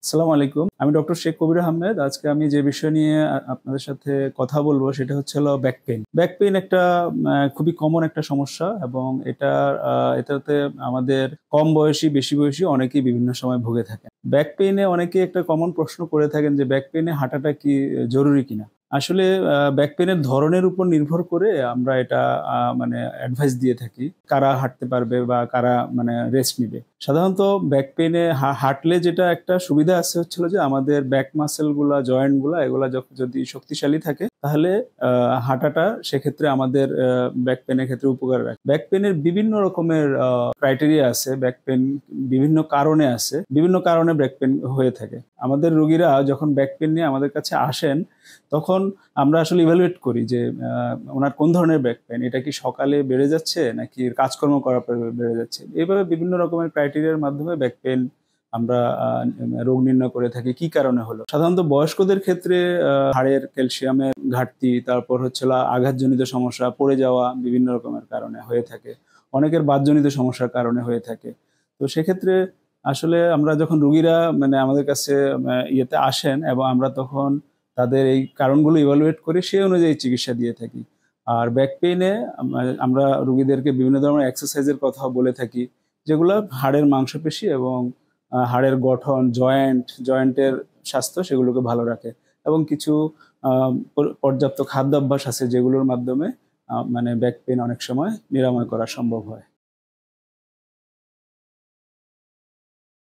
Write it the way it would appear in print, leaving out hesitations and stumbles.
আসসালামু আলাইকুম। আমি ডক্টর শেখ কবির আহমেদ। আজকে আমি যে বিষয় নিয়ে আপনাদের সাথে কথা বলবো সেটা হচ্ছে হলো ব্যাক পেইন। ব্যাক পেইন একটা খুবই কমন একটা সমস্যা এবং এটাতে আমাদের কম বয়সী, বেশি বয়সী অনেকেই বিভিন্ন সময় ভুগে থাকেন। ব্যাক পেইনে অনেকেই একটা কমন প্রশ্ন করে থাকেন যে ব্যাক পেইনে হাঁটাটা কি জরুরি কিনা? আসলে ব্যাক পেইনের ধরনের উপর নির্ভর করে আমরা এটা মানে অ্যাডভাইস দিয়ে থাকি। কারা হাঁটতে পারবে বা কারা মানে রেস্ট নিবে। সাধারণত ব্যাক পেইনে হাঁটলে যেটা একটা সুবিধা আছে হচ্ছে হলো যে আমাদের ব্যাক মাসল গুলা, জয়েন্ট গুলা এগুলা যদি শক্তিশালী থাকে তাহলে হাঁটাটা সেক্ষেত্রে আমাদের ব্যাক পেইনের ক্ষেত্রে উপকার রাখে। ব্যাক পেইনের বিভিন্ন রকমের ক্রাইটেরিয়া আছে। ব্যাক পেইন বিভিন্ন কারণে আছে। বিভিন্ন কারণে ব্যাক পেইন হয়ে থাকে। আমাদের রোগীরা যখন ব্যাক পেইন নিয়ে আমাদের কাছে আসেন তখন আমরা আসলে ইভালুয়েট করি যে ওনার কোন ধরনের ব্যাক পেইন। এটা কি সকালে বেড়ে যাচ্ছে নাকি কাজকর্ম করার পরে বেড়ে যাচ্ছে। এভাবে বিভিন্ন রকমের ক্রাইটেরিয়ার মাধ্যমে ব্যাক পেইন আমরা রোগ নির্ণয় করে থাকি কি কারণে হলো। সাধারণত বয়স্কদের ক্ষেত্রে হাড়ের ক্যালসিয়ামের ঘাটতি, তারপর হচ্ছে হলো আঘাতজনিত সমস্যা, পড়ে যাওয়া বিভিন্ন রকমের কারণে হয়ে থাকে। অনেকের বাতজনিত সমস্যার কারণে হয়ে থাকে। তো সেক্ষেত্রে আসলে আমরা যখন রোগীরা মানে আমাদের কাছে ইয়েতে আসেন এবং আমরা তখন তাদের এই কারণগুলো ইভালুয়েট করে সেই অনুযায়ী চিকিৎসা দিয়ে থাকি। আর ব্যাক পেইনে আমরা রোগীদেরকে বিভিন্ন ধরনের এক্সারসাইজের কথা বলে থাকি যেগুলো হাড়ের মাংসপেশি এবং হাড়ের গঠন, জয়েন্টের স্বাস্থ্য সেগুলোকে ভালো রাখে এবং কিছু পর্যাপ্ত খাদ্যাভ্যাস আছে যেগুলোর মাধ্যমে মানে ব্যাক পেইন অনেক সময় নিরাময় করা সম্ভব হয়।